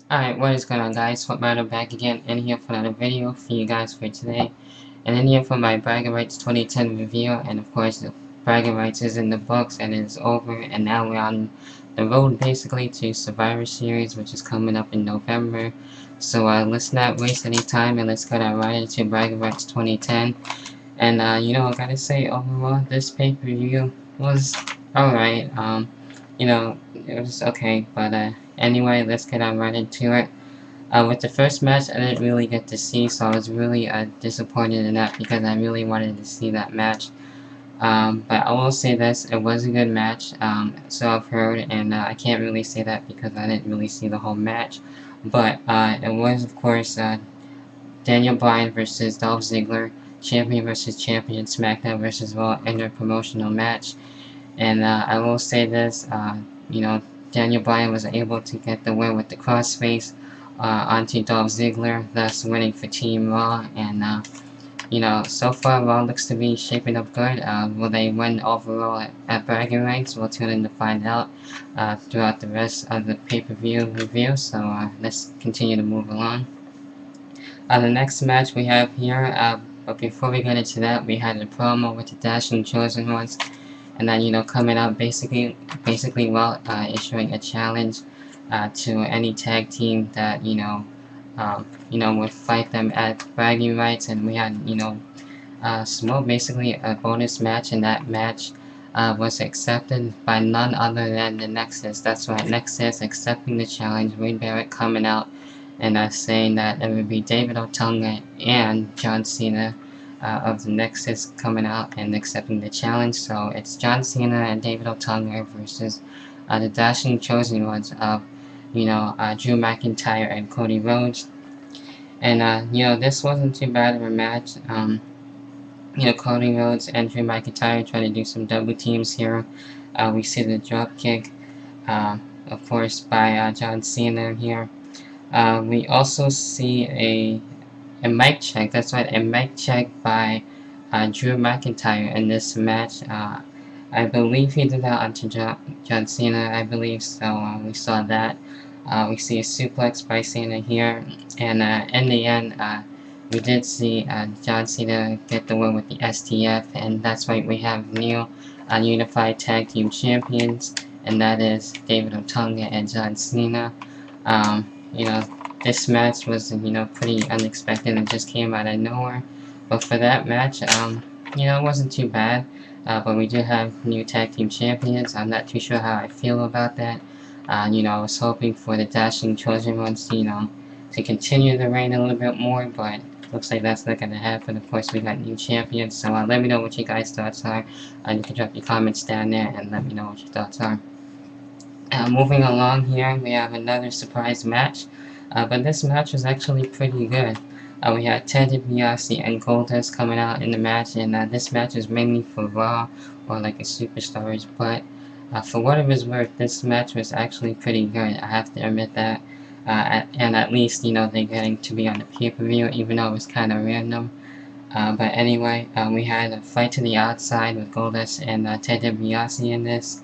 Alright, what is going on, guys? Footballer back again in here for another video for you guys for today. And in here for my Bragging Rights 2010 review, and of course the Bragging Rights is in the books and it's over, and now we're on the road basically to Survivor Series, which is coming up in November. So let's not waste any time and let's get right into Bragging Rights 2010. And I gotta say, overall this pay-per-view was alright. It was okay, but anyway, let's get right into it. With the first match, I didn't really get to see, so I was really disappointed in that because I really wanted to see that match. But I will say this, it was a good match, so I've heard, and I can't really say that because I didn't really see the whole match. But it was, of course, Daniel Bryan versus Dolph Ziggler, champion versus champion, SmackDown versus Raw interpromotional match. And I will say this, Daniel Bryan was able to get the win with the crossface onto Dolph Ziggler, thus winning for Team Raw. And, so far Raw looks to be shaping up good. Will they win overall at Bragging Rights? We'll tune in to find out throughout the rest of the pay-per-view review. So let's continue to move along. The next match we have here, but before we get into that, we had a promo with the Dashing Chosen Ones. And then, coming out basically while issuing a challenge to any tag team that, would fight them at Bragging Rights. And we had, basically a bonus match, and that match was accepted by none other than the Nexus. That's right, Nexus accepting the challenge, Wade Barrett coming out and saying that it would be David Otunga and John Cena of the Nexus coming out and accepting the challenge. So it's John Cena and David Otunga versus the Dashing Chosen Ones of, Drew McIntyre and Cody Rhodes. And, this wasn't too bad of a match. Cody Rhodes and Drew McIntyre trying to do some double teams here. We see the drop kick, of course, by John Cena here. We also see a mic check, that's right, a mic check by Drew McIntyre in this match. I believe he did that onto John Cena, I believe, so we saw that. We see a suplex by Cena here, and in the end, we did see John Cena get the win with the STF, and that's right, we have new Unified Tag Team Champions, and that is David Otunga and John Cena. This match was, pretty unexpected and just came out of nowhere. But for that match, it wasn't too bad. But we do have new tag team champions. I'm not too sure how I feel about that. I was hoping for the Dashing Chosen Ones, to continue the reign a little bit more, but looks like that's not going to happen. Of course, we got new champions, so let me know what you guys' thoughts are. You can drop your comments down there and let me know what your thoughts are. Moving along here, we have another surprise match. But this match was actually pretty good. We had Ted DiBiase and Goldust coming out in the match, and this match is mainly for Raw or like a superstars. But for what it was worth, this match was actually pretty good. I have to admit that. And at least they're getting to be on the pay-per-view, even though it was kind of random. But anyway, we had a fight to the outside with Goldust and Ted DiBiase in this.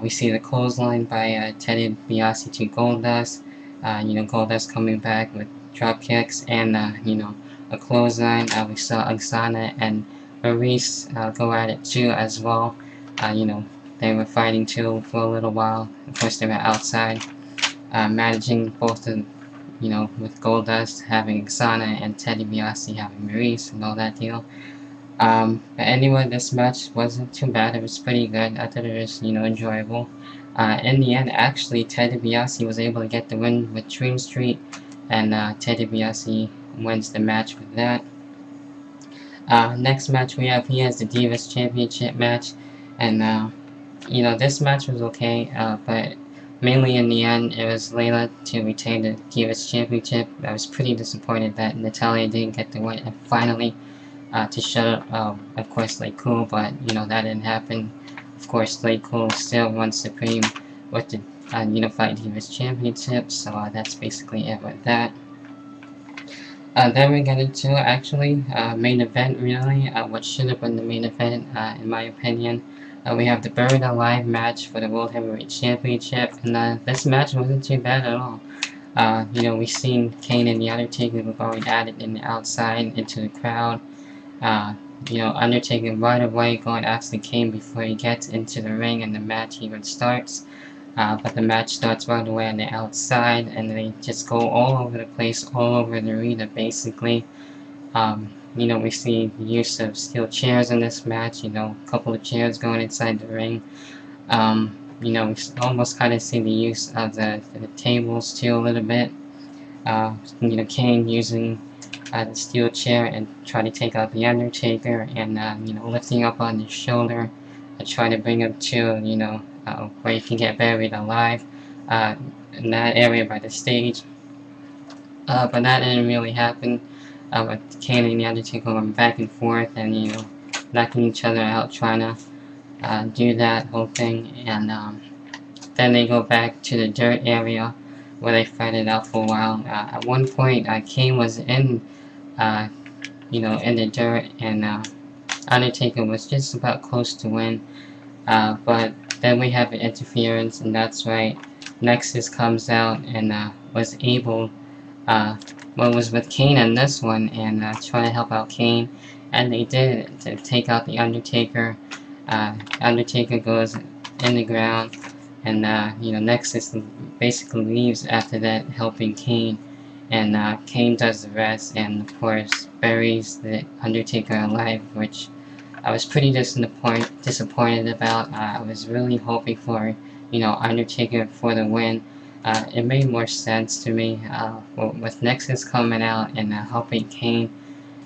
We see the clothesline by Ted DiBiase to Goldust. Goldust coming back with drop kicks and, a clothesline. We saw Oksana and Maurice go at it too as well. They were fighting too for a little while. Of course, they were outside, managing both of, with Goldust having Oksana and Ted DiBiase having Maurice and all that deal. But anyway, this match wasn't too bad. It was pretty good. I thought it was, enjoyable. In the end, actually, Ted DiBiase was able to get the win with Dream Street, and Ted DiBiase wins the match with that. Next match we have here is the Divas Championship match, and this match was okay, but mainly in the end, it was Laila to retain the Divas Championship. I was pretty disappointed that Natalya didn't get the win, and finally, to shut up, of course, like Cool, but that didn't happen. Of course, Slade Cole still won Supreme with the Unified Divas Championship, so that's basically it with that. Then we get into, actually, main event, really, what should have been the main event, in my opinion. We have the Buried Alive match for the World Heavyweight Championship, and this match wasn't too bad at all. You know, we've seen Kane and the Undertaker going at it in the outside into the crowd. You know, Undertaker right away going after Kane before he gets into the ring and the match even starts. But the match starts right away on the outside, and they just go all over the place, all over the arena basically. You know, we see the use of steel chairs in this match, you know, a couple of chairs going inside the ring. You know, we almost kind of see the use of the tables too a little bit. You know, Kane using the steel chair and trying to take out the Undertaker, and you know, lifting up on his shoulder, trying to bring him to, you know, where he can get buried alive in that area by the stage. But that didn't really happen. With Kane and the Undertaker going back and forth, and you know, knocking each other out, trying to do that whole thing, and then they go back to the dirt area where they fight it out for a while. At one point, Kane was in, you know, in the dirt, and Undertaker was just about close to win, but then we have an interference, and that's right, Nexus comes out and was able, well, was with Kane in this one, and trying to help out Kane, and they did to take out the Undertaker. Undertaker goes in the ground, and you know, Nexus basically leaves after that, helping Kane, and Kane does the rest, and of course buries the Undertaker alive, which I was pretty disappointed about. I was really hoping for, you know, Undertaker for the win. It made more sense to me with Nexus coming out and helping Kane.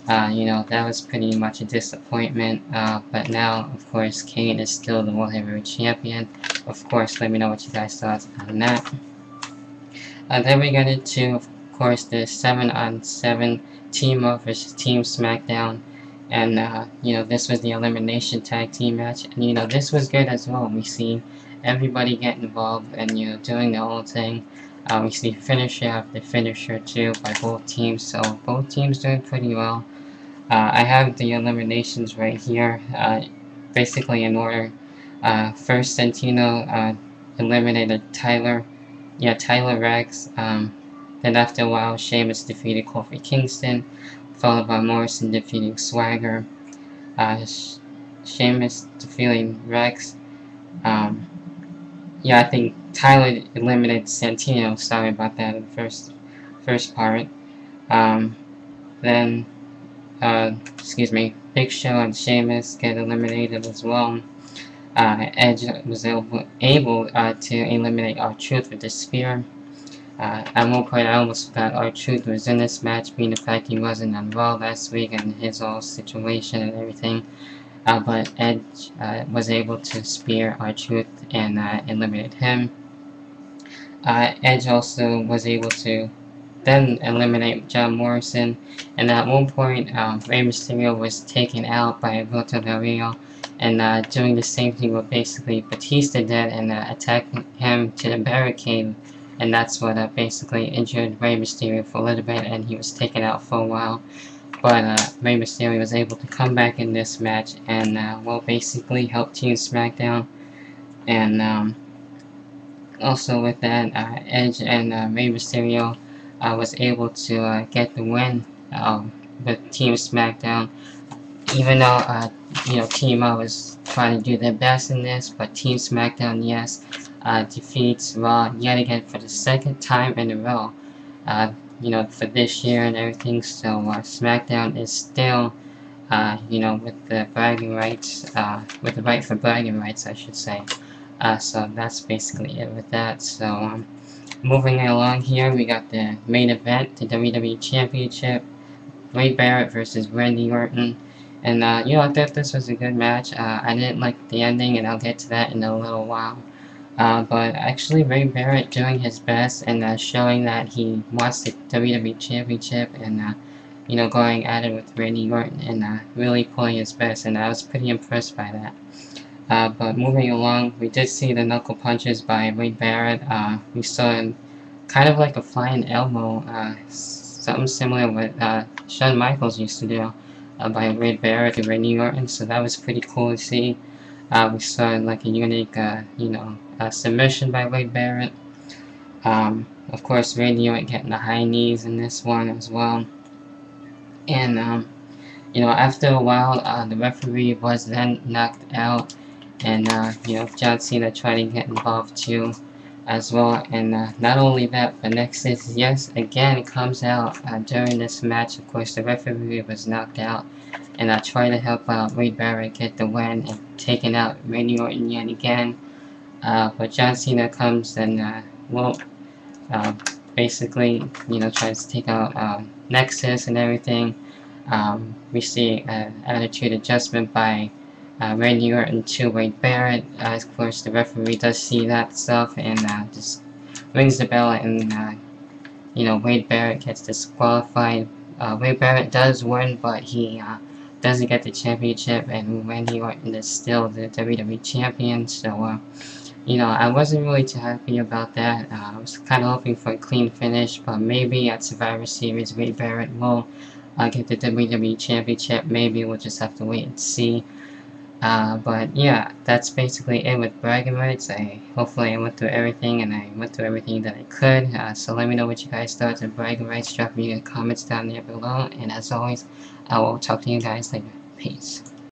You know, that was pretty much a disappointment, but now, of course, Kane is still the World Heavyweight Champion. Of course, let me know what you guys thought on that. Then we got into, of course, the 7-on-7 Team Up versus Team SmackDown, and, you know, this was the Elimination Tag Team match, and, you know, this was good as well. We see everybody get involved and, you know, doing the whole thing. We see finisher after finisher too by both teams, so both teams doing pretty well. I have the eliminations right here, basically in order. First, Santino eliminated Tyler Rex. Then after a while, Sheamus defeated Kofi Kingston, followed by Morrison defeating Swagger. Sheamus defeating Rex. Yeah, I think Tyler eliminated Santino. Sorry about that in the first part. Then, excuse me, Big Show and Sheamus get eliminated as well. Edge was able to eliminate R-Truth with the spear. At one point, I almost forgot R-Truth was in this match, being the fact he wasn't on Raw last week and his whole situation and everything. But Edge was able to spear R-Truth and eliminate him. Edge also was able to then eliminate John Morrison, and at one point Rey Mysterio was taken out by Alberto Del Rio, and doing the same thing with basically Batista did, and attacking him to the barricade, and that's what basically injured Rey Mysterio for a little bit, and he was taken out for a while. But Rey Mysterio was able to come back in this match and, well, basically help Team SmackDown. And also with that, Edge and Rey Mysterio was able to get the win with Team SmackDown. Even though, you know, Team Raw was trying to do their best in this, but Team SmackDown, yes, defeats Raw yet again for the second time in a row. You know, for this year and everything, so SmackDown is still, you know, with the bragging rights, with the right for bragging rights, I should say. So that's basically it with that. So, moving along here, we got the main event, the WWE Championship, Barret versus Randy Orton. And, you know, I thought this was a good match. I didn't like the ending, and I'll get to that in a little while. But actually, Barret doing his best and showing that he wants the WWE Championship, and you know, going at it with Randy Orton and really pulling his best, and I was pretty impressed by that. But moving along, we did see the knuckle punches by Barret. We saw kind of like a flying elbow, something similar what Shawn Michaels used to do by Barret to Randy Orton, so that was pretty cool to see. We saw like a unique, you know, submission by Barret. Of course, Randy Orton getting the high knees in this one as well. And, you know, after a while, the referee was then knocked out. And, you know, John Cena tried to get involved too as well. And not only that, but Nexus, yes, again, comes out during this match. Of course, the referee was knocked out. And I tried to help out Wade Barrett get the win and taking out Randy Orton yet again. But John Cena comes and, well, basically, you know, tries to take out Nexus and everything. We see an attitude adjustment by Randy Orton to Wade Barrett. Of course, the referee does see that stuff and just rings the bell, and you know, Wade Barrett gets disqualified. Wade Barrett does win, but he doesn't get the championship, and Randy Orton is still the WWE champion. So, you know, I wasn't really too happy about that. I was kind of hoping for a clean finish, but maybe at Survivor Series, Wade Barrett will get the WWE Championship. Maybe we'll just have to wait and see. But yeah, that's basically it with bragging rights. Hopefully I went through everything, and I went through everything that I could. So let me know what you guys thought of bragging rights. Drop me your comments down there below. And as always, I will talk to you guys later. Peace.